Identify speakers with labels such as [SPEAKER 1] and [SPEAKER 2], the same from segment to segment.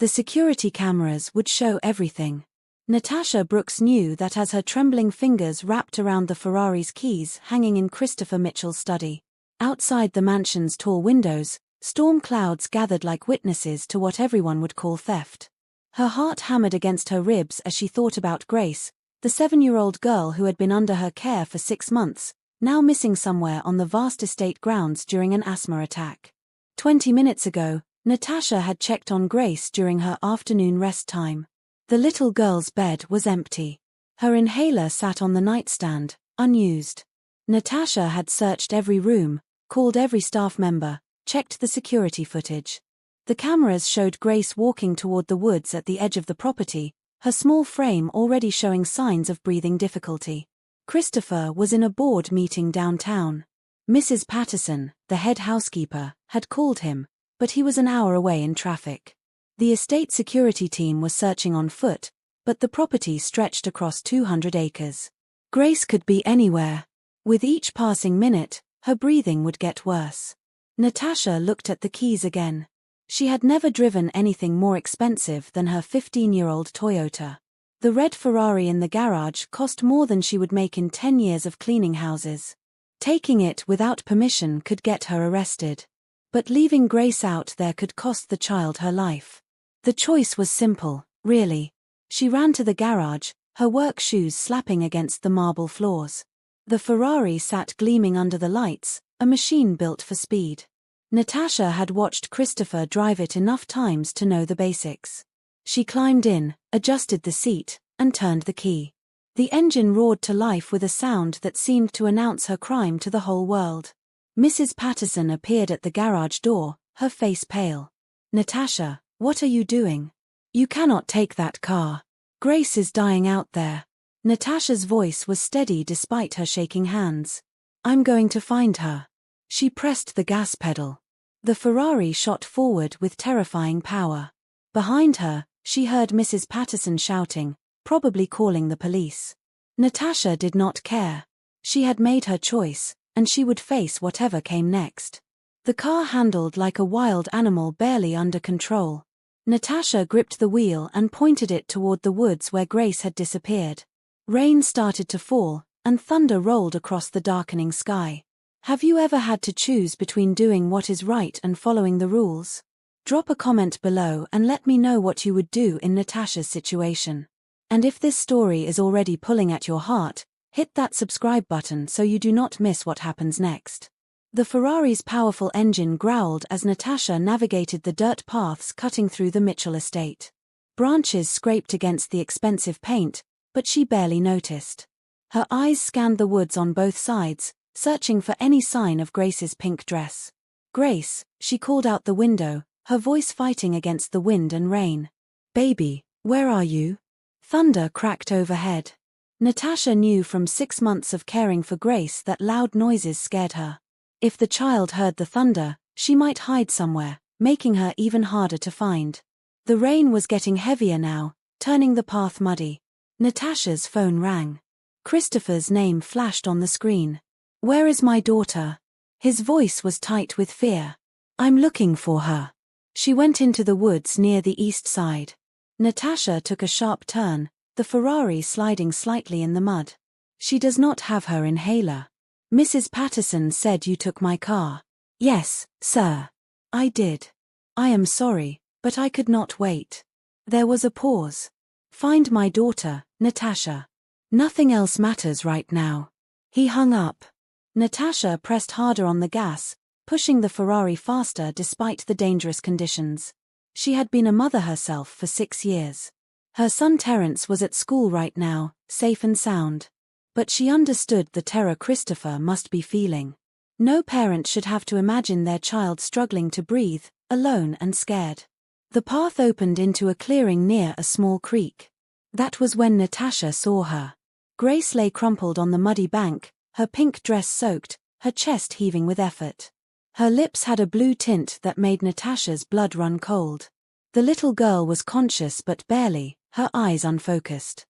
[SPEAKER 1] The security cameras would show everything. Natasha Brooks knew that as her trembling fingers wrapped around the Ferrari's keys hanging in Christopher Mitchell's study. Outside the mansion's tall windows, storm clouds gathered like witnesses to what everyone would call theft. Her heart hammered against her ribs as she thought about Grace, the 7-year-old girl who had been under her care for 6 months, now missing somewhere on the vast estate grounds during an asthma attack. 20 minutes ago, Natasha had checked on Grace during her afternoon rest time. The little girl's bed was empty. Her inhaler sat on the nightstand, unused. Natasha had searched every room, called every staff member, checked the security footage. The cameras showed Grace walking toward the woods at the edge of the property, her small frame already showing signs of breathing difficulty. Christopher was in a board meeting downtown. Mrs. Patterson, the head housekeeper, had called him, but he was an hour away in traffic. The estate security team was searching on foot, but the property stretched across 200 acres. Grace could be anywhere. With each passing minute, her breathing would get worse. Natasha looked at the keys again. She had never driven anything more expensive than her 15-year-old Toyota. The red Ferrari in the garage cost more than she would make in 10 years of cleaning houses. Taking it without permission could get her arrested. But leaving Grace out there could cost the child her life. The choice was simple, really. She ran to the garage, her work shoes slapping against the marble floors. The Ferrari sat gleaming under the lights, a machine built for speed. Natasha had watched Christopher drive it enough times to know the basics. She climbed in, adjusted the seat, and turned the key. The engine roared to life with a sound that seemed to announce her crime to the whole world. Mrs. Patterson appeared at the garage door, her face pale. "Natasha, what are you doing? You cannot take that car. Grace is dying out there." Natasha's voice was steady despite her shaking hands. "I'm going to find her." She pressed the gas pedal. The Ferrari shot forward with terrifying power. Behind her, she heard Mrs. Patterson shouting, probably calling the police. Natasha did not care. She had made her choice, and she would face whatever came next. The car handled like a wild animal barely under control. Natasha gripped the wheel and pointed it toward the woods where Grace had disappeared. Rain started to fall, and thunder rolled across the darkening sky. Have you ever had to choose between doing what is right and following the rules? Drop a comment below and let me know what you would do in Natasha's situation. And if this story is already pulling at your heart, hit that subscribe button so you do not miss what happens next. The Ferrari's powerful engine growled as Natasha navigated the dirt paths cutting through the Mitchell estate. Branches scraped against the expensive paint, but she barely noticed. Her eyes scanned the woods on both sides, searching for any sign of Grace's pink dress. "Grace," she called out the window, her voice fighting against the wind and rain. "Baby, where are you?" Thunder cracked overhead. Natasha knew from 6 months of caring for Grace that loud noises scared her. If the child heard the thunder, she might hide somewhere, making her even harder to find. The rain was getting heavier now, turning the path muddy. Natasha's phone rang. Christopher's name flashed on the screen. "Where is my daughter?" His voice was tight with fear. "I'm looking for her." She went into the woods near the east side. Natasha took a sharp turn, the Ferrari sliding slightly in the mud. "She does not have her inhaler. Mrs. Patterson said you took my car." "Yes, sir. I did. I am sorry, but I could not wait." There was a pause. "Find my daughter, Natasha. Nothing else matters right now." He hung up. Natasha pressed harder on the gas, pushing the Ferrari faster despite the dangerous conditions. She had been a mother herself for 6 years. Her son Terence was at school right now, safe and sound. But she understood the terror Christopher must be feeling. No parent should have to imagine their child struggling to breathe, alone and scared. The path opened into a clearing near a small creek. That was when Natasha saw her. Grace lay crumpled on the muddy bank, her pink dress soaked, her chest heaving with effort. Her lips had a blue tint that made Natasha's blood run cold. The little girl was conscious but barely, her eyes unfocused.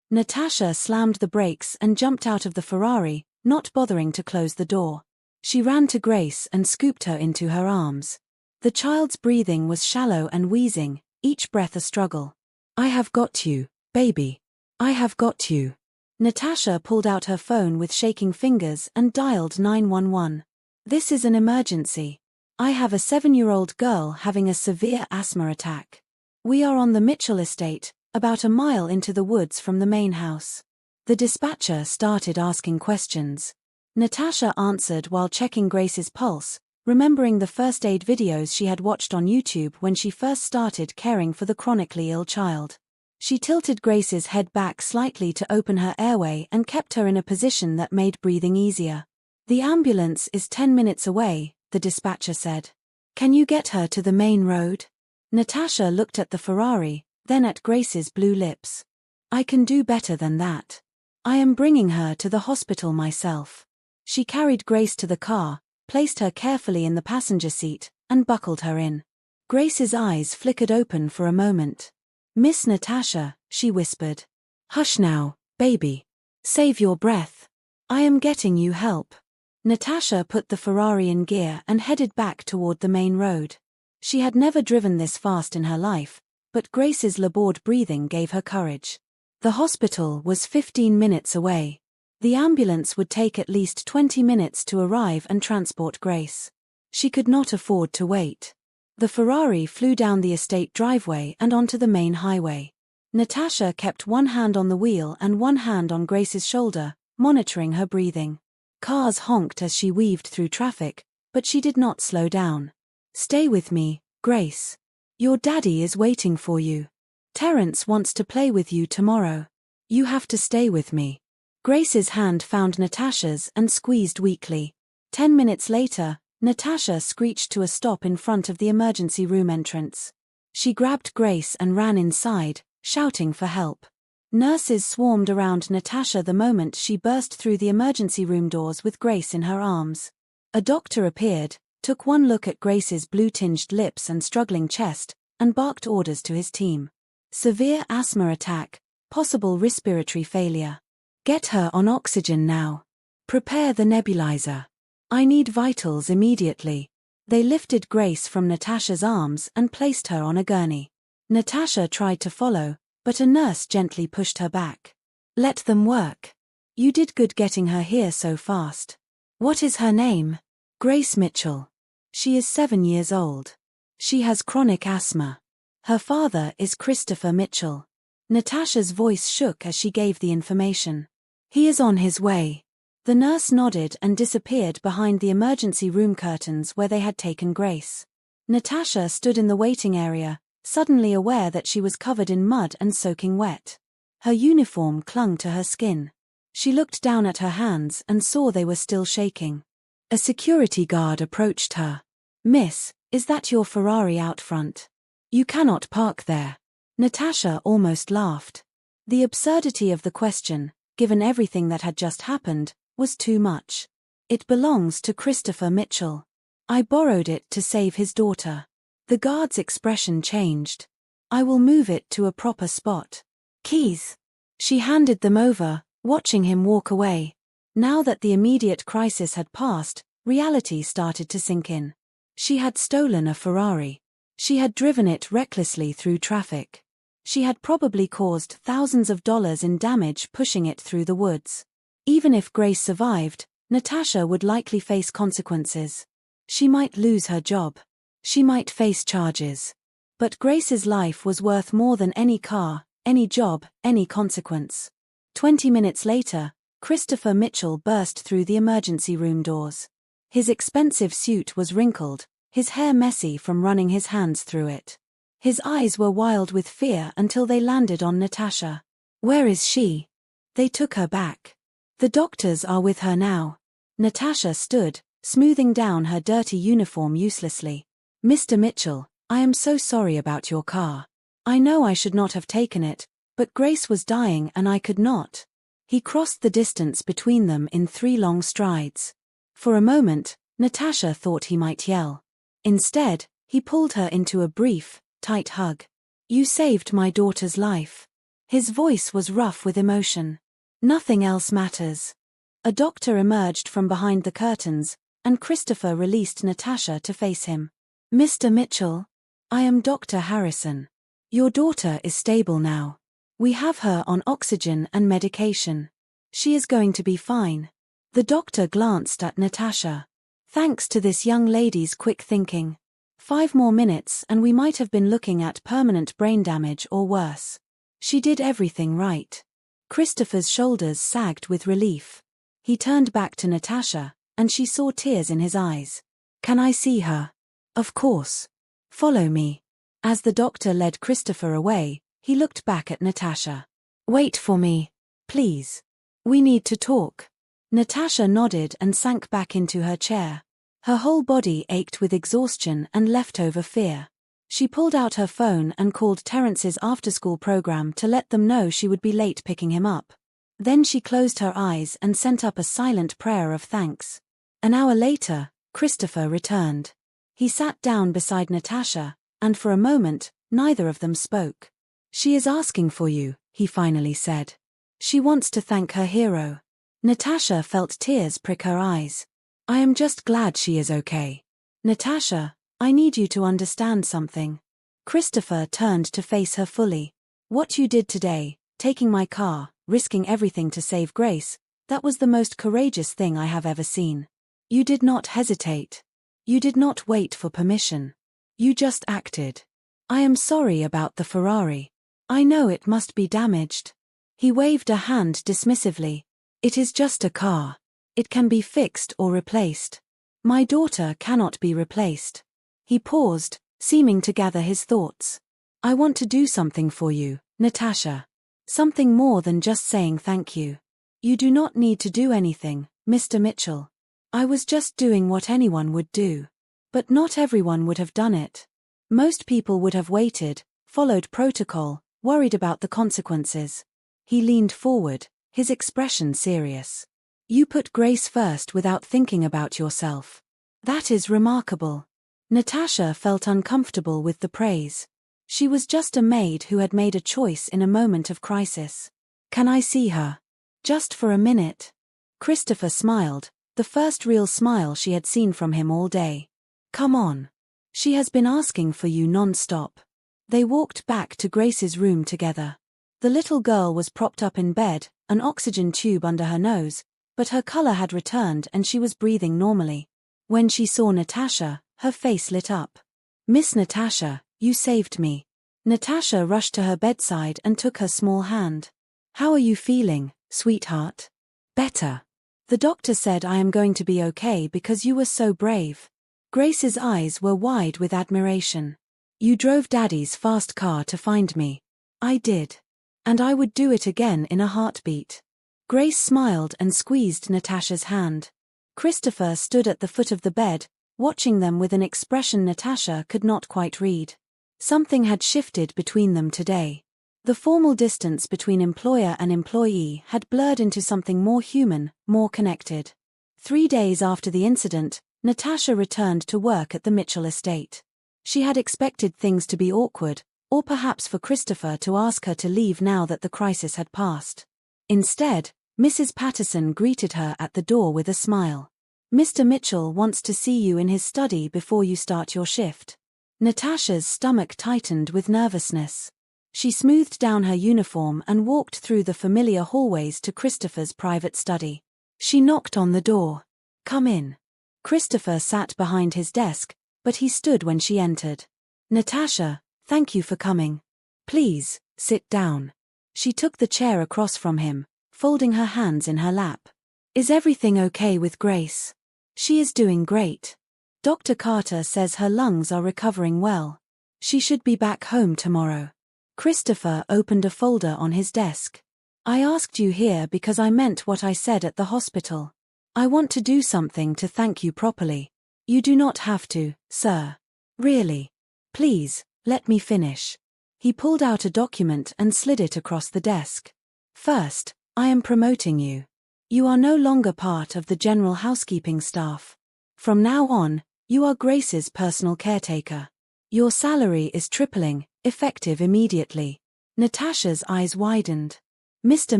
[SPEAKER 1] Natasha slammed the brakes and jumped out of the Ferrari, not bothering to close the door. She ran to Grace and scooped her into her arms. The child's breathing was shallow and wheezing, each breath a struggle. "I have got you, baby. I have got you." Natasha pulled out her phone with shaking fingers and dialed 911. "This is an emergency. I have a 7-year-old girl having a severe asthma attack. We are on the Mitchell estate, about a mile into the woods from the main house." The dispatcher started asking questions. Natasha answered while checking Grace's pulse, remembering the first aid videos she had watched on YouTube when she first started caring for the chronically ill child. She tilted Grace's head back slightly to open her airway and kept her in a position that made breathing easier. "The ambulance is 10 minutes away," the dispatcher said. "Can you get her to the main road?" Natasha looked at the Ferrari, then at Grace's blue lips. "I can do better than that. I am bringing her to the hospital myself." She carried Grace to the car, placed her carefully in the passenger seat, and buckled her in. Grace's eyes flickered open for a moment. "Miss Natasha," she whispered. "Hush now, baby. Save your breath. I am getting you help." Natasha put the Ferrari in gear and headed back toward the main road. She had never driven this fast in her life, but Grace's labored breathing gave her courage. The hospital was 15 minutes away. The ambulance would take at least 20 minutes to arrive and transport Grace. She could not afford to wait. The Ferrari flew down the estate driveway and onto the main highway. Natasha kept one hand on the wheel and one hand on Grace's shoulder, monitoring her breathing. Cars honked as she weaved through traffic, but she did not slow down. "Stay with me, Grace. Your daddy is waiting for you. Terrence wants to play with you tomorrow. You have to stay with me." Grace's hand found Natasha's and squeezed weakly. 10 minutes later, Natasha screeched to a stop in front of the emergency room entrance. She grabbed Grace and ran inside, shouting for help. Nurses swarmed around Natasha the moment she burst through the emergency room doors with Grace in her arms. A doctor appeared, took one look at Grace's blue-tinged lips and struggling chest, and barked orders to his team. "Severe asthma attack, possible respiratory failure. Get her on oxygen now. Prepare the nebulizer. I need vitals immediately." They lifted Grace from Natasha's arms and placed her on a gurney. Natasha tried to follow, but a nurse gently pushed her back. "Let them work. You did good getting her here so fast." "What is her name?" "Grace Mitchell. She is 7 years old. She has chronic asthma. Her father is Christopher Mitchell." Natasha's voice shook as she gave the information. "He is on his way." The nurse nodded and disappeared behind the emergency room curtains where they had taken Grace. Natasha stood in the waiting area, suddenly aware that she was covered in mud and soaking wet. Her uniform clung to her skin. She looked down at her hands and saw they were still shaking. A security guard approached her. "Miss, is that your Ferrari out front? You cannot park there." Natasha almost laughed. The absurdity of the question, given everything that had just happened, was too much. "It belongs to Christopher Mitchell. I borrowed it to save his daughter." The guard's expression changed. "I will move it to a proper spot. Keys." She handed them over, watching him walk away. Now that the immediate crisis had passed, reality started to sink in. She had stolen a Ferrari. She had driven it recklessly through traffic. She had probably caused thousands of dollars in damage pushing it through the woods. Even if Grace survived, Natasha would likely face consequences. She might lose her job. She might face charges. But Grace's life was worth more than any car, any job, any consequence. 20 minutes later, Christopher Mitchell burst through the emergency room doors. His expensive suit was wrinkled, his hair messy from running his hands through it. His eyes were wild with fear until they landed on Natasha. "Where is she?" "They took her back. The doctors are with her now." Natasha stood, smoothing down her dirty uniform uselessly. "Mr. Mitchell, I am so sorry about your car. I know I should not have taken it, but Grace was dying and I could not." He crossed the distance between them in 3 long strides. For a moment, Natasha thought he might yell. Instead, he pulled her into a brief, tight hug. "You saved my daughter's life." His voice was rough with emotion. "Nothing else matters." A doctor emerged from behind the curtains, and Christopher released Natasha to face him. "Mr. Mitchell? I am Dr. Harrison. Your daughter is stable now. We have her on oxygen and medication. She is going to be fine. The doctor glanced at Natasha. Thanks to this young lady's quick thinking. 5 more minutes and we might have been looking at permanent brain damage or worse. She did everything right. Christopher's shoulders sagged with relief. He turned back to Natasha, and she saw tears in his eyes. Can I see her? Of course. Follow me. As the doctor led Christopher away, he looked back at Natasha. Wait for me, please. We need to talk. Natasha nodded and sank back into her chair. Her whole body ached with exhaustion and leftover fear. She pulled out her phone and called Terrence's after-school program to let them know she would be late picking him up. Then she closed her eyes and sent up a silent prayer of thanks. An hour later, Christopher returned. He sat down beside Natasha, and for a moment, neither of them spoke. She is asking for you, he finally said. She wants to thank her hero. Natasha felt tears prick her eyes. I am just glad she is okay. Natasha, I need you to understand something. Christopher turned to face her fully. What you did today, taking my car, risking everything to save Grace, that was the most courageous thing I have ever seen. You did not hesitate. You did not wait for permission. You just acted. I am sorry about the Ferrari. I know it must be damaged. He waved a hand dismissively. It is just a car. It can be fixed or replaced. My daughter cannot be replaced. He paused, seeming to gather his thoughts. I want to do something for you, Natasha. Something more than just saying thank you. You do not need to do anything, Mr. Mitchell. I was just doing what anyone would do. But not everyone would have done it. Most people would have waited, followed protocol, worried about the consequences. He leaned forward, his expression serious. You put Grace first without thinking about yourself. That is remarkable. Natasha felt uncomfortable with the praise. She was just a maid who had made a choice in a moment of crisis. Can I see her? Just for a minute. Christopher smiled, the first real smile she had seen from him all day. Come on. She has been asking for you non-stop. They walked back to Grace's room together. The little girl was propped up in bed, an oxygen tube under her nose, but her color had returned and she was breathing normally. When she saw Natasha, her face lit up. Miss Natasha, you saved me. Natasha rushed to her bedside and took her small hand. How are you feeling, sweetheart? Better. The doctor said I am going to be okay because you were so brave. Grace's eyes were wide with admiration. You drove Daddy's fast car to find me. I did. And I would do it again in a heartbeat. Grace smiled and squeezed Natasha's hand. Christopher stood at the foot of the bed, watching them with an expression Natasha could not quite read. Something had shifted between them today. The formal distance between employer and employee had blurred into something more human, more connected. 3 days after the incident, Natasha returned to work at the Mitchell estate. She had expected things to be awkward, or perhaps for Christopher to ask her to leave now that the crisis had passed. Instead, Mrs. Patterson greeted her at the door with a smile. Mr. Mitchell wants to see you in his study before you start your shift. Natasha's stomach tightened with nervousness. She smoothed down her uniform and walked through the familiar hallways to Christopher's private study. She knocked on the door. Come in. Christopher sat behind his desk, but he stood when she entered. Natasha, thank you for coming. Please, sit down. She took the chair across from him, folding her hands in her lap. Is everything okay with Grace? She is doing great. Dr. Carter says her lungs are recovering well. She should be back home tomorrow. Christopher opened a folder on his desk. I asked you here because I meant what I said at the hospital. I want to do something to thank you properly. You do not have to, sir. Really. Please, let me finish. He pulled out a document and slid it across the desk. First, I am promoting you. You are no longer part of the general housekeeping staff. From now on, you are Grace's personal caretaker. Your salary is tripling, effective immediately. Natasha's eyes widened. Mr.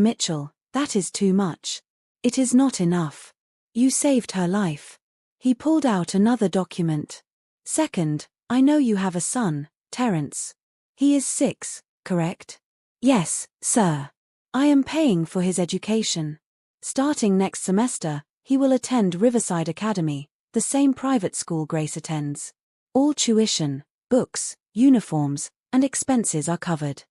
[SPEAKER 1] Mitchell, that is too much. It is not enough. You saved her life. He pulled out another document. Second, I know you have a son, Terrence. He is 6, correct? Yes, sir. I am paying for his education. Starting next semester, he will attend Riverside Academy, the same private school Grace attends. All tuition, books, uniforms, and expenses are covered.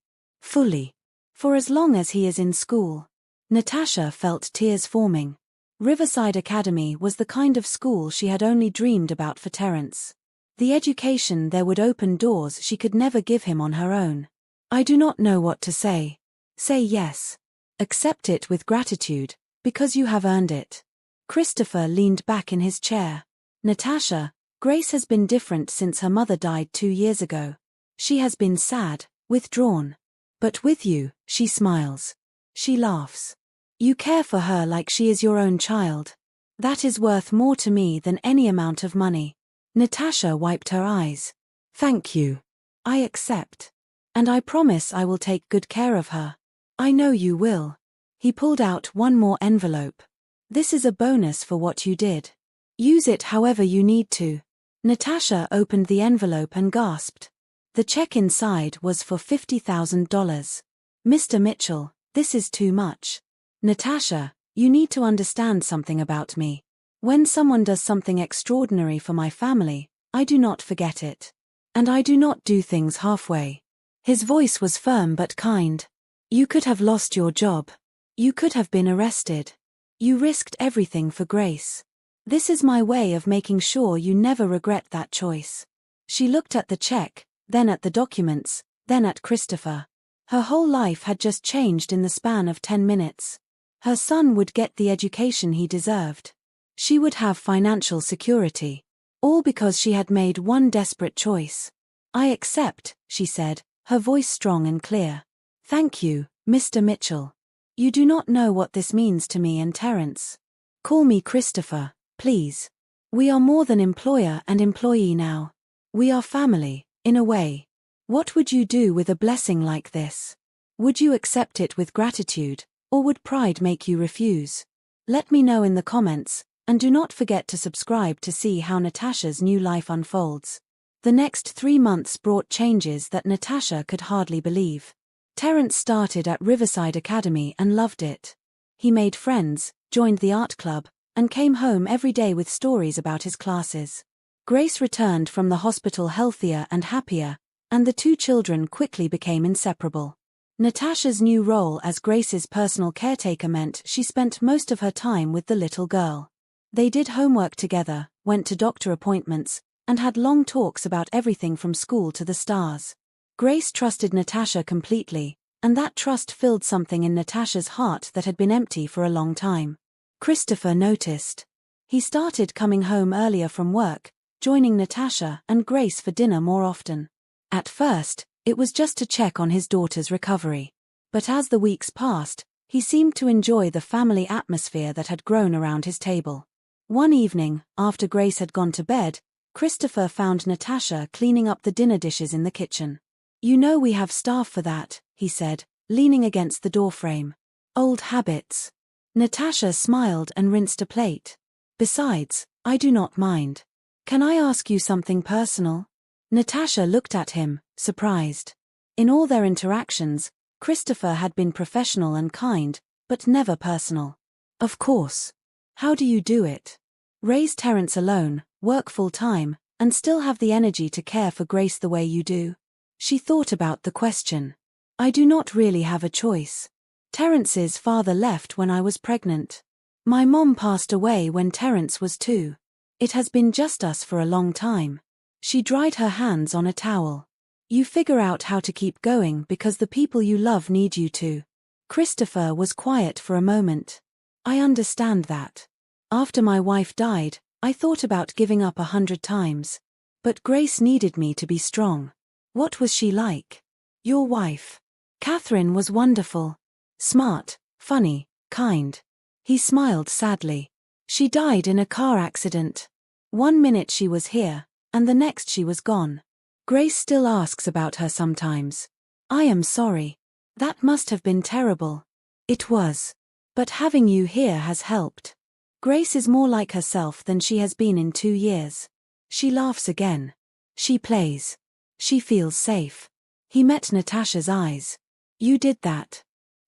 [SPEAKER 1] Fully. For as long as he is in school. Natasha felt tears forming. Riverside Academy was the kind of school she had only dreamed about for Terence. The education there would open doors she could never give him on her own. I do not know what to say. Say yes. Accept it with gratitude, because you have earned it. Christopher leaned back in his chair. Natasha, Grace has been different since her mother died 2 years ago. She has been sad, withdrawn. But with you, she smiles. She laughs. You care for her like she is your own child. That is worth more to me than any amount of money. Natasha wiped her eyes. Thank you. I accept. And I promise I will take good care of her. I know you will. He pulled out one more envelope. This is a bonus for what you did. Use it however you need to. Natasha opened the envelope and gasped. The check inside was for $50,000. Mr. Mitchell, this is too much. Natasha, you need to understand something about me. When someone does something extraordinary for my family, I do not forget it. And I do not do things halfway. His voice was firm but kind. You could have lost your job. You could have been arrested. You risked everything for Grace. This is my way of making sure you never regret that choice. She looked at the check, then at the documents, then at Christopher. Her whole life had just changed in the span of 10 minutes. Her son would get the education he deserved. She would have financial security. All because she had made one desperate choice. I accept, she said, her voice strong and clear. Thank you, Mr. Mitchell. You do not know what this means to me and Terence. Call me Christopher, please. We are more than employer and employee now. We are family, in a way. What would you do with a blessing like this? Would you accept it with gratitude, or would pride make you refuse? Let me know in the comments, and do not forget to subscribe to see how Natasha's new life unfolds. The next 3 months brought changes that Natasha could hardly believe. Terence started at Riverside Academy and loved it. He made friends, joined the art club, and came home every day with stories about his classes. Grace returned from the hospital healthier and happier, and the 2 children quickly became inseparable. Natasha's new role as Grace's personal caretaker meant she spent most of her time with the little girl. They did homework together, went to doctor appointments, and had long talks about everything from school to the stars. Grace trusted Natasha completely, and that trust filled something in Natasha's heart that had been empty for a long time. Christopher noticed. He started coming home earlier from work, joining Natasha and Grace for dinner more often. At first, it was just to check on his daughter's recovery. But as the weeks passed, he seemed to enjoy the family atmosphere that had grown around his table. One evening, after Grace had gone to bed, Christopher found Natasha cleaning up the dinner dishes in the kitchen. You know we have staff for that, he said, leaning against the doorframe. Old habits. Natasha smiled and rinsed a plate. Besides, I do not mind. Can I ask you something personal? Natasha looked at him, surprised. In all their interactions, Christopher had been professional and kind, but never personal. Of course. How do you do it? Raise Terence alone, work full-time, and still have the energy to care for Grace the way you do? She thought about the question. I do not really have a choice. Terence's father left when I was pregnant. My mom passed away when Terence was 2. It has been just us for a long time. She dried her hands on a towel. You figure out how to keep going because the people you love need you to. Christopher was quiet for a moment. I understand that. After my wife died, I thought about giving up 100 times. But Grace needed me to be strong. What was she like? Your wife. Catherine was wonderful. Smart, funny, kind. He smiled sadly. She died in a car accident. 1 minute she was here, and the next she was gone. Grace still asks about her sometimes. I am sorry. That must have been terrible. It was. But having you here has helped. Grace is more like herself than she has been in 2 years. She laughs again. She plays. She feels safe. He met Natasha's eyes. You did that.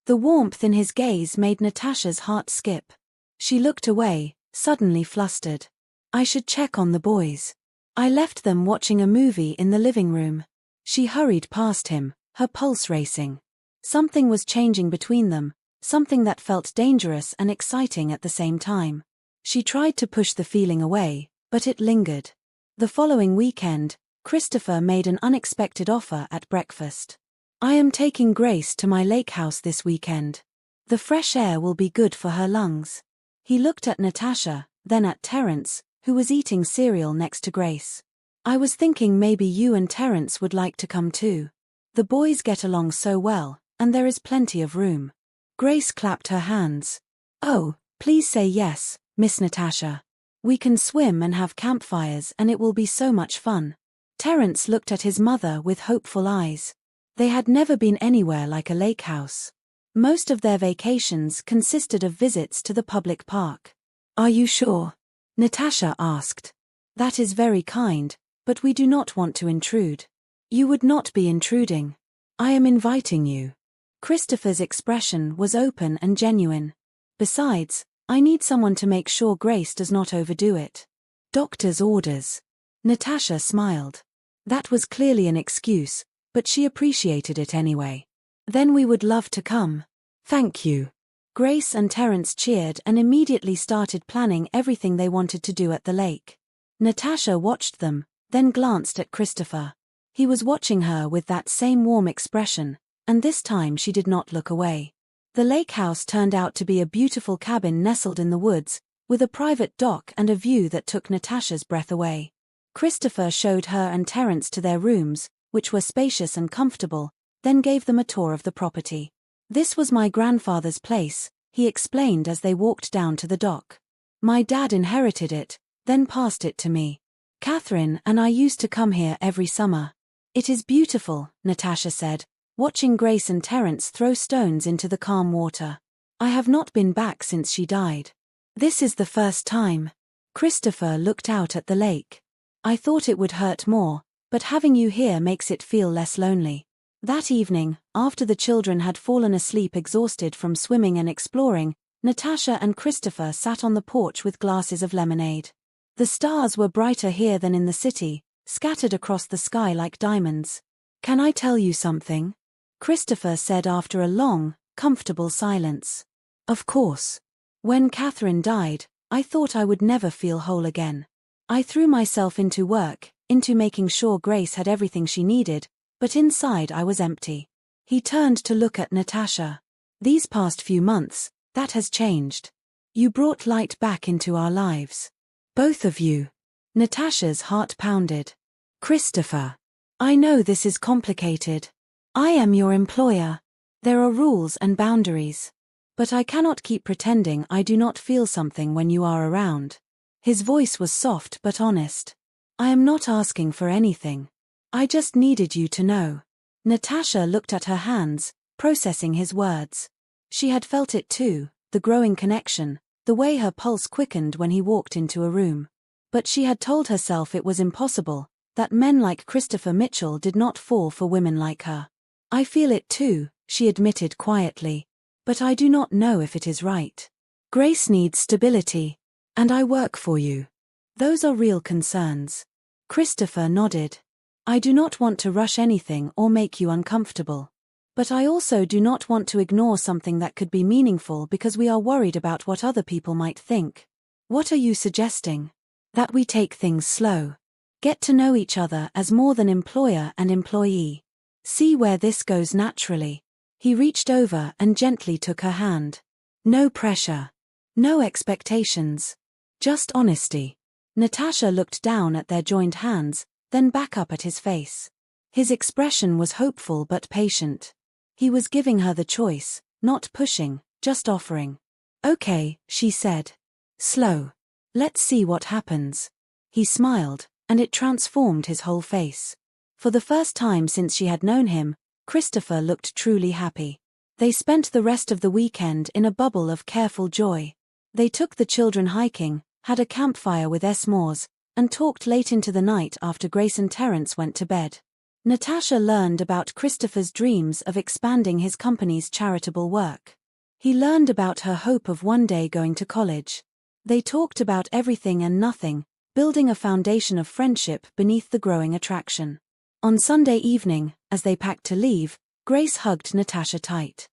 [SPEAKER 1] The warmth in his gaze made Natasha's heart skip. She looked away, suddenly flustered. I should check on the boys. I left them watching a movie in the living room. She hurried past him, her pulse racing. Something was changing between them, something that felt dangerous and exciting at the same time. She tried to push the feeling away, but it lingered. The following weekend, Christopher made an unexpected offer at breakfast. I am taking Grace to my lake house this weekend. The fresh air will be good for her lungs. He looked at Natasha, then at Terence, who was eating cereal next to Grace. I was thinking maybe you and Terence would like to come too. The boys get along so well, and there is plenty of room. Grace clapped her hands. Oh, please say yes, Miss Natasha. We can swim and have campfires and it will be so much fun. Terence looked at his mother with hopeful eyes. They had never been anywhere like a lake house. Most of their vacations consisted of visits to the public park. Are you sure? Natasha asked. That is very kind, but we do not want to intrude. You would not be intruding. I am inviting you. Christopher's expression was open and genuine. Besides, I need someone to make sure Grace does not overdo it. Doctor's orders. Natasha smiled. That was clearly an excuse, but she appreciated it anyway. Then we would love to come. Thank you. Grace and Terence cheered and immediately started planning everything they wanted to do at the lake. Natasha watched them, then glanced at Christopher. He was watching her with that same warm expression, and this time she did not look away. The lake house turned out to be a beautiful cabin nestled in the woods, with a private dock and a view that took Natasha's breath away. Christopher showed her and Terence to their rooms, which were spacious and comfortable, then gave them a tour of the property. This was my grandfather's place, he explained as they walked down to the dock. My dad inherited it, then passed it to me. Catherine and I used to come here every summer. It is beautiful, Natasha said, watching Grace and Terence throw stones into the calm water. I have not been back since she died. This is the first time. Christopher looked out at the lake. I thought it would hurt more, but having you here makes it feel less lonely. That evening, after the children had fallen asleep exhausted from swimming and exploring, Natasha and Christopher sat on the porch with glasses of lemonade. The stars were brighter here than in the city, scattered across the sky like diamonds. Can I tell you something? Christopher said after a long, comfortable silence. Of course. When Catherine died, I thought I would never feel whole again. I threw myself into work, into making sure Grace had everything she needed, but inside I was empty. He turned to look at Natasha. These past few months, that has changed. You brought light back into our lives. Both of you. Natasha's heart pounded. Christopher. I know this is complicated. I am your employer. There are rules and boundaries. But I cannot keep pretending I do not feel something when you are around. His voice was soft but honest. I am not asking for anything. I just needed you to know. Natasha looked at her hands, processing his words. She had felt it too, the growing connection, the way her pulse quickened when he walked into a room. But she had told herself it was impossible, that men like Christopher Mitchell did not fall for women like her. I feel it too, she admitted quietly. But I do not know if it is right. Grace needs stability. And I work for you. Those are real concerns. Christopher nodded. I do not want to rush anything or make you uncomfortable. But I also do not want to ignore something that could be meaningful because we are worried about what other people might think. What are you suggesting? That we take things slow. Get to know each other as more than employer and employee. See where this goes naturally. He reached over and gently took her hand. No pressure. No expectations. Just honesty. Natasha looked down at their joined hands, then back up at his face. His expression was hopeful but patient. He was giving her the choice, not pushing, just offering. Okay, she said. Slow. Let's see what happens. He smiled, and it transformed his whole face. For the first time since she had known him, Christopher looked truly happy. They spent the rest of the weekend in a bubble of careful joy. They took the children hiking, had a campfire with s'mores, and talked late into the night after Grace and Terence went to bed. Natasha learned about Christopher's dreams of expanding his company's charitable work. He learned about her hope of one day going to college. They talked about everything and nothing, building a foundation of friendship beneath the growing attraction. On Sunday evening, as they packed to leave, Grace hugged Natasha tight.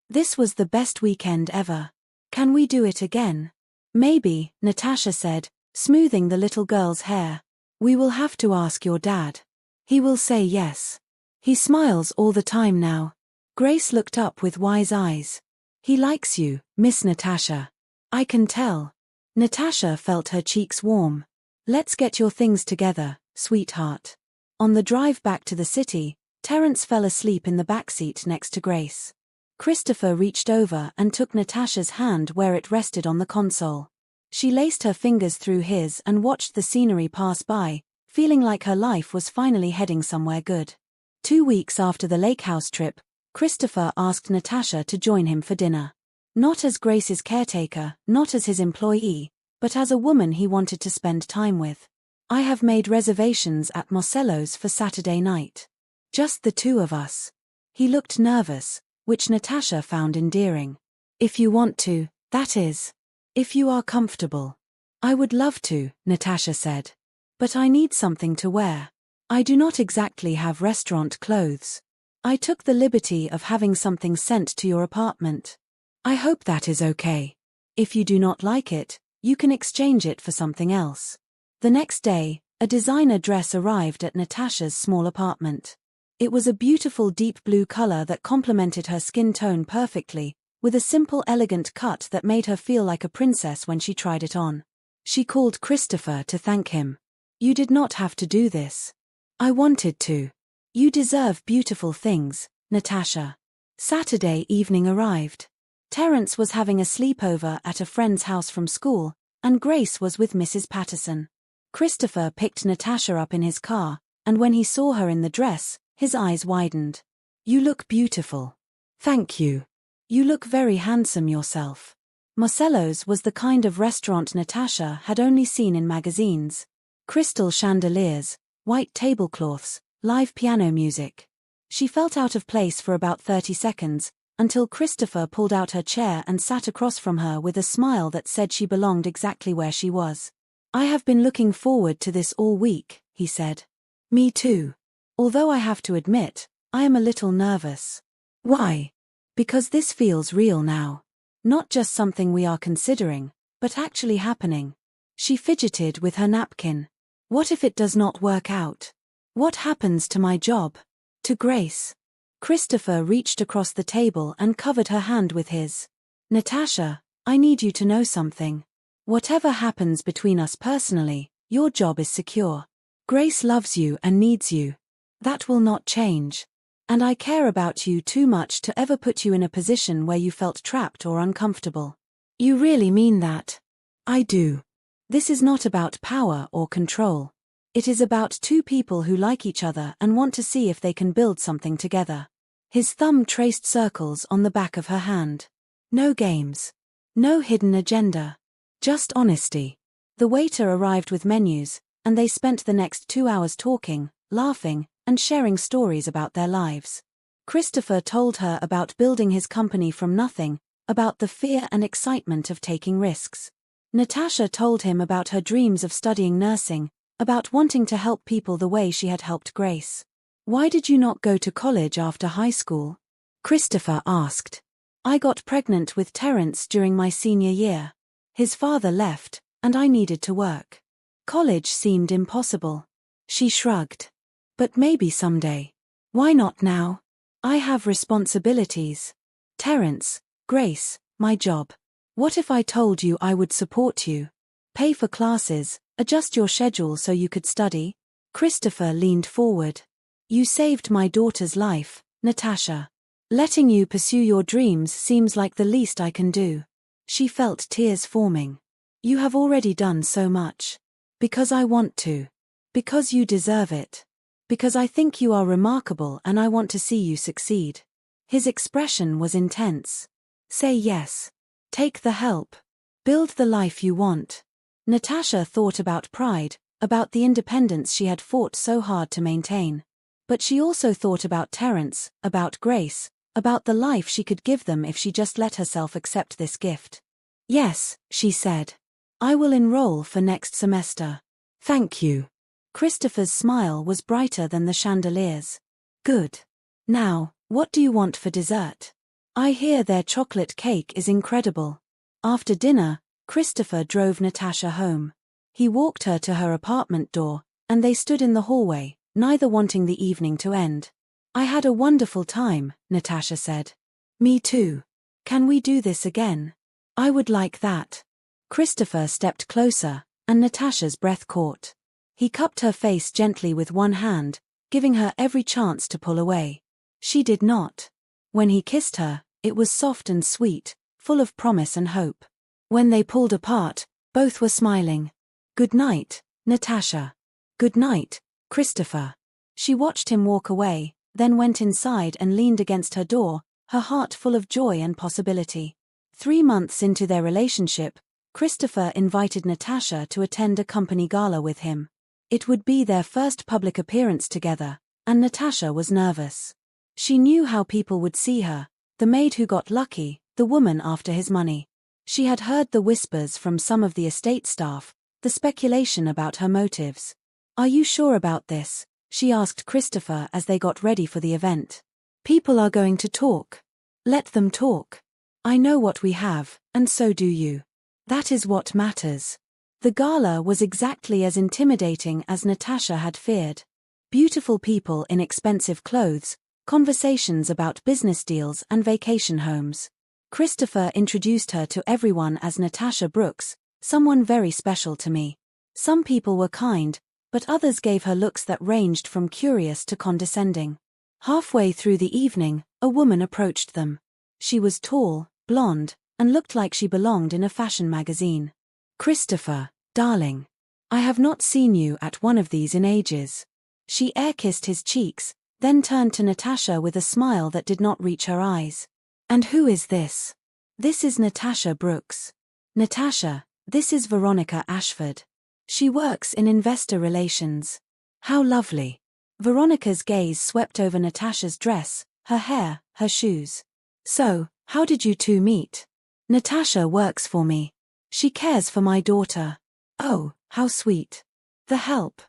[SPEAKER 1] "This was the best weekend ever. Can we do it again?" "Maybe," Natasha said, smoothing the little girl's hair. "We will have to ask your dad. He will say yes. He smiles all the time now." Grace looked up with wise eyes. "He likes you, Miss Natasha. I can tell." Natasha felt her cheeks warm. "Let's get your things together, sweetheart." On the drive back to the city, Terence fell asleep in the backseat next to Grace. Christopher reached over and took Natasha's hand where it rested on the console. She laced her fingers through his and watched the scenery pass by, feeling like her life was finally heading somewhere good. 2 weeks after the lake house trip, Christopher asked Natasha to join him for dinner. Not as Grace's caretaker, not as his employee, but as a woman he wanted to spend time with. "I have made reservations at Marcello's for Saturday night. Just the two of us." He looked nervous, which Natasha found endearing. "If you want to, that is. If you are comfortable." "I would love to," Natasha said. "But I need something to wear. I do not exactly have restaurant clothes. I took the liberty of having something sent to your apartment. I hope that is okay. If you do not like it, you can exchange it for something else." The next day, a designer dress arrived at Natasha's small apartment. It was a beautiful deep blue color that complemented her skin tone perfectly, with a simple elegant cut that made her feel like a princess when she tried it on. She called Christopher to thank him. "You did not have to do this. I wanted to. You deserve beautiful things, Natasha." Saturday evening arrived. Terence was having a sleepover at a friend's house from school, and Grace was with Mrs. Patterson. Christopher picked Natasha up in his car, and when he saw her in the dress, his eyes widened. "You look beautiful." "Thank you. You look very handsome yourself." Marcello's was the kind of restaurant Natasha had only seen in magazines. Crystal chandeliers, white tablecloths, live piano music. She felt out of place for about 30 seconds, until Christopher pulled out her chair and sat across from her with a smile that said she belonged exactly where she was. "I have been looking forward to this all week," he said. "Me too. Although I have to admit, I am a little nervous." "Why?" "Because this feels real now. Not just something we are considering, but actually happening." She fidgeted with her napkin. "What if it does not work out? What happens to my job? To Grace?" Christopher reached across the table and covered her hand with his. "Natasha, I need you to know something. Whatever happens between us personally, your job is secure. Grace loves you and needs you. That will not change. And I care about you too much to ever put you in a position where you felt trapped or uncomfortable." "You really mean that?" "I do. This is not about power or control. It is about two people who like each other and want to see if they can build something together." His thumb traced circles on the back of her hand. "No games. No hidden agenda. Just honesty." The waiter arrived with menus, and they spent the next 2 hours talking, laughing, and sharing stories about their lives. Christopher told her about building his company from nothing, about the fear and excitement of taking risks. Natasha told him about her dreams of studying nursing, about wanting to help people the way she had helped Grace. "Why did you not go to college after high school?" Christopher asked. "I got pregnant with Terence during my senior year. His father left, and I needed to work. College seemed impossible." She shrugged. "But maybe someday. Why not now? I have responsibilities. Terence, Grace, my job. What if I told you I would support you? Pay for classes, adjust your schedule so you could study?" Christopher leaned forward. "You saved my daughter's life, Natasha. Letting you pursue your dreams seems like the least I can do." She felt tears forming. "You have already done so much. Because I want to. Because you deserve it. Because I think you are remarkable and I want to see you succeed." His expression was intense. "Say yes. Take the help. Build the life you want." Natasha thought about pride, about the independence she had fought so hard to maintain. But she also thought about Terence, about Grace, about the life she could give them if she just let herself accept this gift. "Yes," she said. "I will enroll for next semester. Thank you." Christopher's smile was brighter than the chandeliers. "Good. Now, what do you want for dessert? I hear their chocolate cake is incredible." After dinner, Christopher drove Natasha home. He walked her to her apartment door, and they stood in the hallway, neither wanting the evening to end. "I had a wonderful time," Natasha said. "Me too. Can we do this again?" "I would like that." Christopher stepped closer, and Natasha's breath caught. He cupped her face gently with one hand, giving her every chance to pull away. She did not. When he kissed her, it was soft and sweet, full of promise and hope. When they pulled apart, both were smiling. "Good night, Natasha." "Good night, Christopher." She watched him walk away, then went inside and leaned against her door, her heart full of joy and possibility. 3 months into their relationship, Christopher invited Natasha to attend a company gala with him. It would be their first public appearance together, and Natasha was nervous. She knew how people would see her, the maid who got lucky, the woman after his money. She had heard the whispers from some of the estate staff, the speculation about her motives. "Are you sure about this?" she asked Christopher as they got ready for the event. "People are going to talk. Let them talk. I know what we have, and so do you. That is what matters." The gala was exactly as intimidating as Natasha had feared. Beautiful people in expensive clothes, conversations about business deals and vacation homes. Christopher introduced her to everyone as Natasha Brooks, "someone very special to me." Some people were kind, but others gave her looks that ranged from curious to condescending. Halfway through the evening, a woman approached them. She was tall, blonde, and looked like she belonged in a fashion magazine. "Christopher, darling. I have not seen you at one of these in ages." She air-kissed his cheeks, then turned to Natasha with a smile that did not reach her eyes. "And who is this?" "This is Natasha Brooks." "Natasha, this is Veronica Ashford. She works in investor relations." "How lovely." Veronica's gaze swept over Natasha's dress, her hair, her shoes. "So, how did you two meet?" "Natasha works for me. She cares for my daughter." "Oh, how sweet." "The help."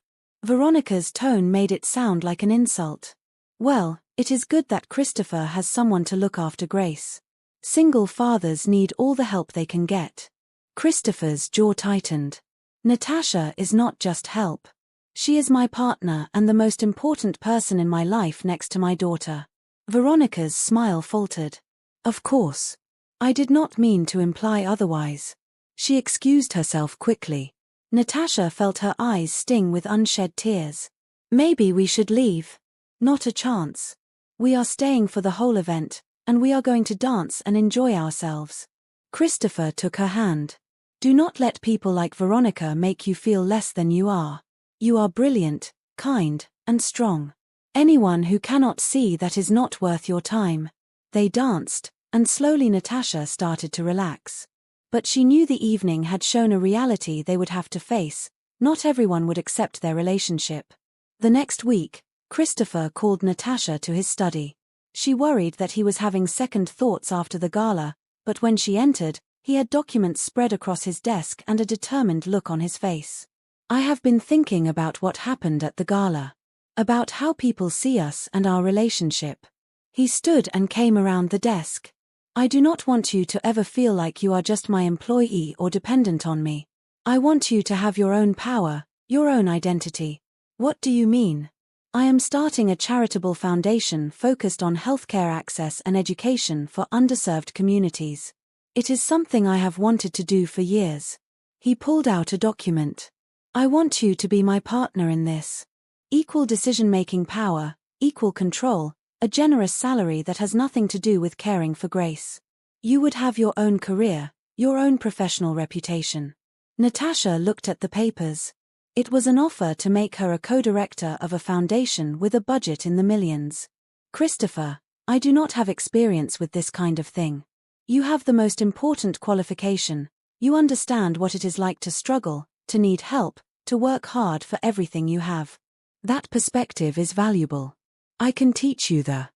[SPEAKER 1] Veronica's tone made it sound like an insult. "Well, it is good that Christopher has someone to look after Grace. Single fathers need all the help they can get." Christopher's jaw tightened. "Natasha is not just help. She is my partner and the most important person in my life next to my daughter." Veronica's smile faltered. "Of course. I did not mean to imply otherwise." She excused herself quickly. Natasha felt her eyes sting with unshed tears. "Maybe we should leave." "Not a chance. We are staying for the whole event, and we are going to dance and enjoy ourselves." Christopher took her hand. "Do not let people like Veronica make you feel less than you are. You are brilliant, kind, and strong. Anyone who cannot see that is not worth your time." They danced, and slowly Natasha started to relax. But she knew the evening had shown a reality they would have to face. Not everyone would accept their relationship. The next week, Christopher called Natasha to his study. She worried that he was having second thoughts after the gala, but when she entered, he had documents spread across his desk and a determined look on his face. "I have been thinking about what happened at the gala. About how people see us and our relationship." He stood and came around the desk. "I do not want you to ever feel like you are just my employee or dependent on me. I want you to have your own power, your own identity." "What do you mean?" "I am starting a charitable foundation focused on healthcare access and education for underserved communities. It is something I have wanted to do for years." He pulled out a document. "I want you to be my partner in this. Equal decision-making power, equal control, a generous salary that has nothing to do with caring for Grace. You would have your own career, your own professional reputation." Natasha looked at the papers. It was an offer to make her a co-director of a foundation with a budget in the millions. "Christopher, I do not have experience with this kind of thing. You have the most important qualification. You understand what it is like to struggle, to need help, to work hard for everything you have. That perspective is valuable. I can teach you the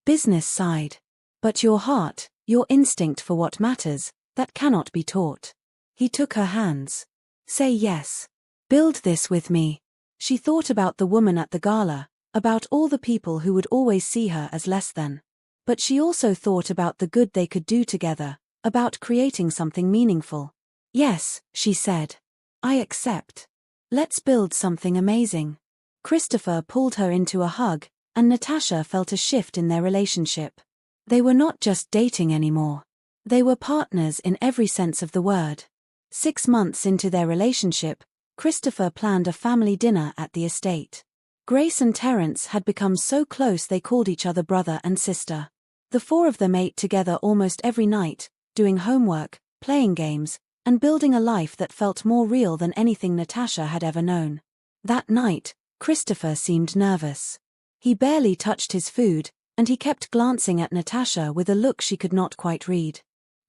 [SPEAKER 1] business side. But your heart, your instinct for what matters, that cannot be taught. He took her hands. Say yes. Build this with me. She thought about the woman at the gala, about all the people who would always see her as less than. But she also thought about the good they could do together, about creating something meaningful. Yes, she said. I accept. Let's build something amazing. Christopher pulled her into a hug, and Natasha felt a shift in their relationship. They were not just dating anymore. They were partners in every sense of the word. 6 months into their relationship, Christopher planned a family dinner at the estate. Grace and Terence had become so close they called each other brother and sister. The 4 of them ate together almost every night, doing homework, playing games, and building a life that felt more real than anything Natasha had ever known. That night, Christopher seemed nervous. He barely touched his food, and he kept glancing at Natasha with a look she could not quite read.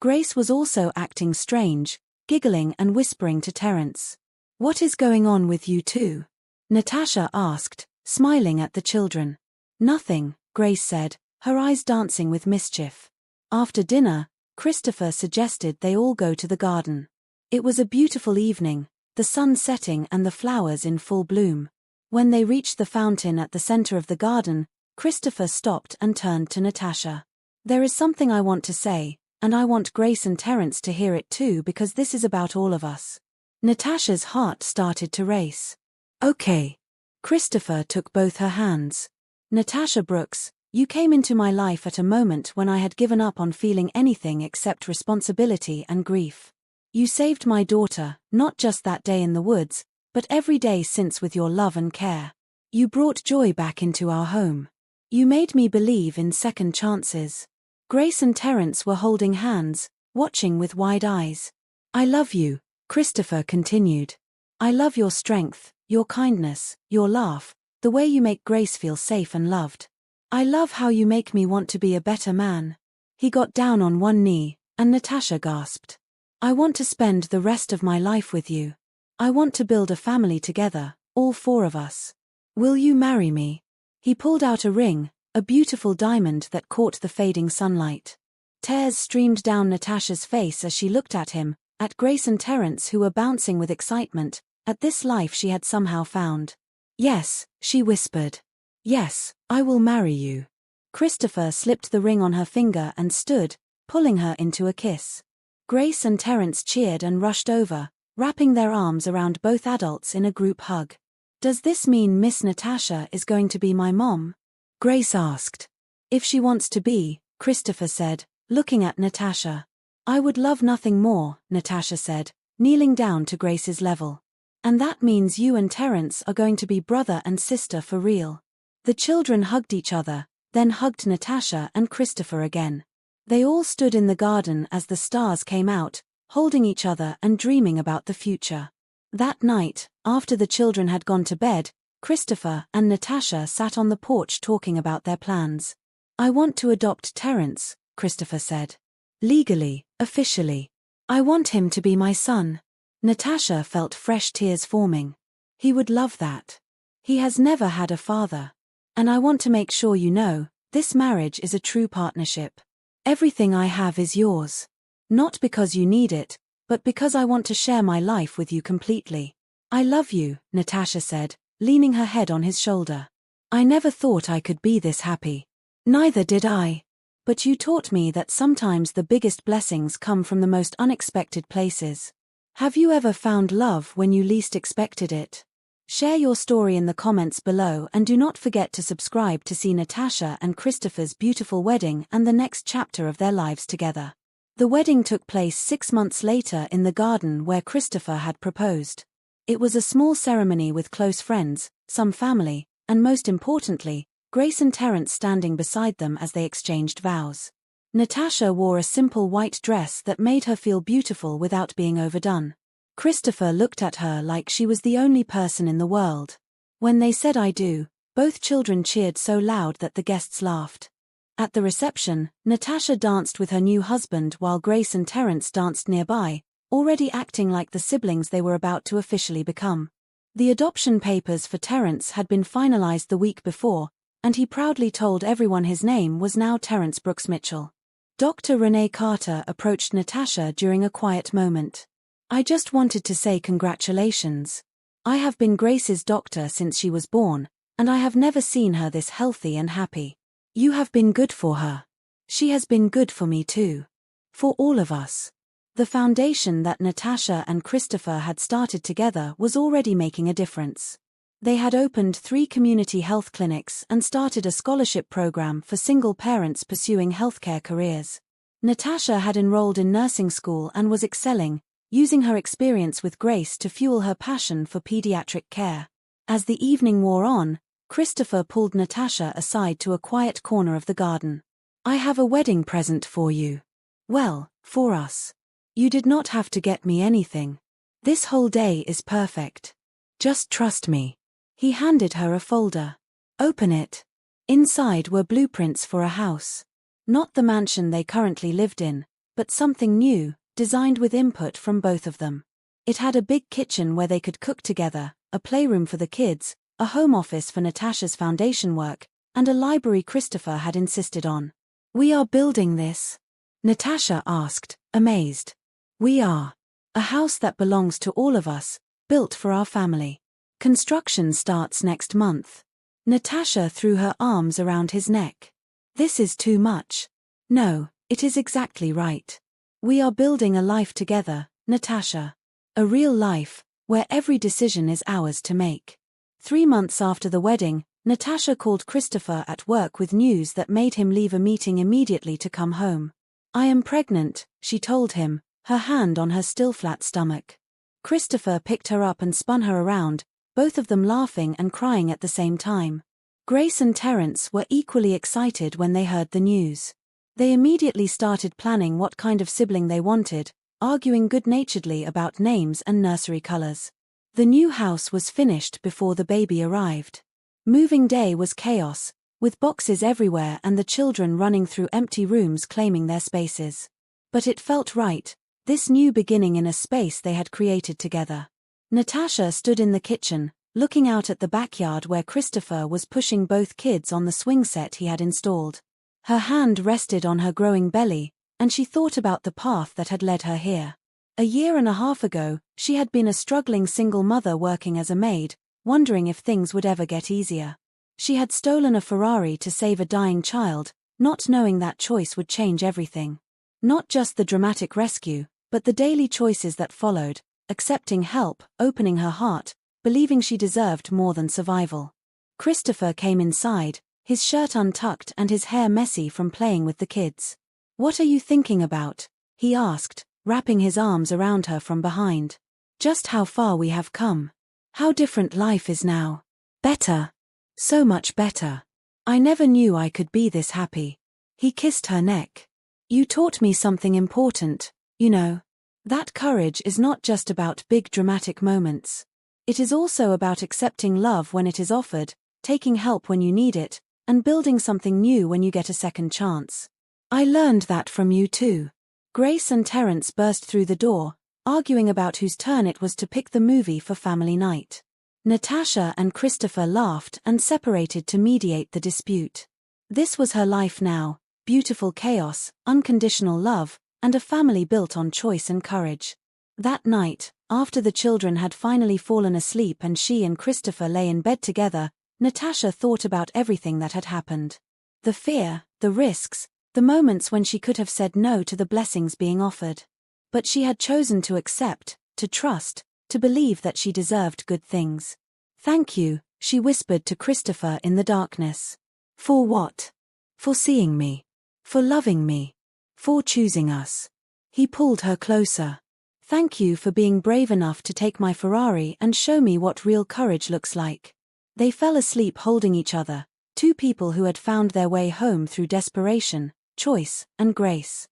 [SPEAKER 1] Grace was also acting strange, giggling and whispering to Terence. What is going on with you two? Natasha asked, smiling at the children. Nothing, Grace said, her eyes dancing with mischief. After dinner, Christopher suggested they all go to the garden. It was a beautiful evening, the sun setting and the flowers in full bloom. When they reached the fountain at the center of the garden, Christopher stopped and turned to Natasha. There is something I want to say, and I want Grace and Terence to hear it too because this is about all of us. Natasha's heart started to race. Okay. Christopher took both her hands. Natasha Brooks, you came into my life at a moment when I had given up on feeling anything except responsibility and grief. You saved my daughter, not just that day in the woods, but every day since with your love and care. You brought joy back into our home. You made me believe in second chances. Grace and Terence were holding hands, watching with wide eyes. I love you, Christopher continued. I love your strength, your kindness, your laugh, the way you make Grace feel safe and loved. I love how you make me want to be a better man. He got down on one knee, and Natasha gasped. I want to spend the rest of my life with you. I want to build a family together, all 4 of us. Will you marry me? He pulled out a ring, a beautiful diamond that caught the fading sunlight. Tears streamed down Natasha's face as she looked at him, at Grace and Terence who were bouncing with excitement, at this life she had somehow found. Yes, she whispered. Yes, I will marry you. Christopher slipped the ring on her finger and stood, pulling her into a kiss. Grace and Terence cheered and rushed over, wrapping their arms around both adults in a group hug. Does this mean Miss Natasha is going to be my mom? Grace asked. If she wants to be, Christopher said, looking at Natasha. I would love nothing more, Natasha said, kneeling down to Grace's level. And that means you and Terence are going to be brother and sister for real. The children hugged each other, then hugged Natasha and Christopher again. They all stood in the garden as the stars came out, holding each other and dreaming about the future. That night, after the children had gone to bed, Christopher and Natasha sat on the porch talking about their plans. I want to adopt Terence, Christopher said. Legally, officially. I want him to be my son. Natasha felt fresh tears forming. He would love that. He has never had a father. And I want to make sure you know, this marriage is a true partnership. Everything I have is yours. Not because you need it, but because I want to share my life with you completely. I love you, Natasha said, leaning her head on his shoulder. I never thought I could be this happy. Neither did I. But you taught me that sometimes the biggest blessings come from the most unexpected places. Have you ever found love when you least expected it? Share your story in the comments below and do not forget to subscribe to see Natasha and Christopher's beautiful wedding and the next chapter of their lives together. The wedding took place 6 months later in the garden where Christopher had proposed. It was a small ceremony with close friends, some family, and most importantly, Grace and Terence standing beside them as they exchanged vows. Natasha wore a simple white dress that made her feel beautiful without being overdone. Christopher looked at her like she was the only person in the world. When they said I do, both children cheered so loud that the guests laughed. At the reception, Natasha danced with her new husband while Grace and Terence danced nearby, already acting like the siblings they were about to officially become. The adoption papers for Terence had been finalized the week before, and he proudly told everyone his name was now Terence Brooks Mitchell. Dr. Renee Carter approached Natasha during a quiet moment. "I just wanted to say congratulations. I have been Grace's doctor since she was born, and I have never seen her this healthy and happy. You have been good for her. She has been good for me too. For all of us." The foundation that Natasha and Christopher had started together was already making a difference. They had opened 3 community health clinics and started a scholarship program for single parents pursuing healthcare careers. Natasha had enrolled in nursing school and was excelling, using her experience with Grace to fuel her passion for pediatric care. As the evening wore on, Christopher pulled Natasha aside to a quiet corner of the garden. "I have a wedding present for you. Well, for us. You did not have to get me anything. This whole day is perfect. Just trust me." He handed her a folder. "Open it." Inside were blueprints for a house. Not the mansion they currently lived in, but something new, designed with input from both of them. It had a big kitchen where they could cook together, a playroom for the kids, a home office for Natasha's foundation work, and a library Christopher had insisted on. "We are building this?" Natasha asked, amazed. "We are. A house that belongs to all of us, built for our family. Construction starts next month." Natasha threw her arms around his neck. "This is too much." "No, it is exactly right. We are building a life together, Natasha. A real life, where every decision is ours to make." 3 months after the wedding, Natasha called Christopher at work with news that made him leave a meeting immediately to come home. "I am pregnant," she told him, her hand on her still flat stomach. Christopher picked her up and spun her around, both of them laughing and crying at the same time. Grace and Terence were equally excited when they heard the news. They immediately started planning what kind of sibling they wanted, arguing good-naturedly about names and nursery colors. The new house was finished before the baby arrived. Moving day was chaos, with boxes everywhere and the children running through empty rooms claiming their spaces. But it felt right, this new beginning in a space they had created together. Natasha stood in the kitchen, looking out at the backyard where Christopher was pushing both kids on the swing set he had installed. Her hand rested on her growing belly, and she thought about the path that had led her here. A year and a half ago, she had been a struggling single mother working as a maid, wondering if things would ever get easier. She had stolen a Ferrari to save a dying child, not knowing that choice would change everything. Not just the dramatic rescue, but the daily choices that followed, accepting help, opening her heart, believing she deserved more than survival. Christopher came inside, his shirt untucked and his hair messy from playing with the kids. "What are you thinking about?" he asked, wrapping his arms around her from behind. "Just how far we have come. How different life is now. Better. So much better. I never knew I could be this happy." He kissed her neck. "You taught me something important, you know. That courage is not just about big dramatic moments. It is also about accepting love when it is offered, taking help when you need it, and building something new when you get a second chance. I learned that from you too." Grace and Terence burst through the door, arguing about whose turn it was to pick the movie for family night. Natasha and Christopher laughed and separated to mediate the dispute. This was her life now, beautiful chaos, unconditional love, and a family built on choice and courage. That night, after the children had finally fallen asleep and she and Christopher lay in bed together, Natasha thought about everything that had happened. The fear, the risks, the moments when she could have said no to the blessings being offered. But she had chosen to accept, to trust, to believe that she deserved good things. "Thank you," she whispered to Christopher in the darkness. "For what?" "For seeing me. For loving me. For choosing us." He pulled her closer. "Thank you for being brave enough to take my Ferrari and show me what real courage looks like." They fell asleep holding each other, two people who had found their way home through desperation, choice, and grace.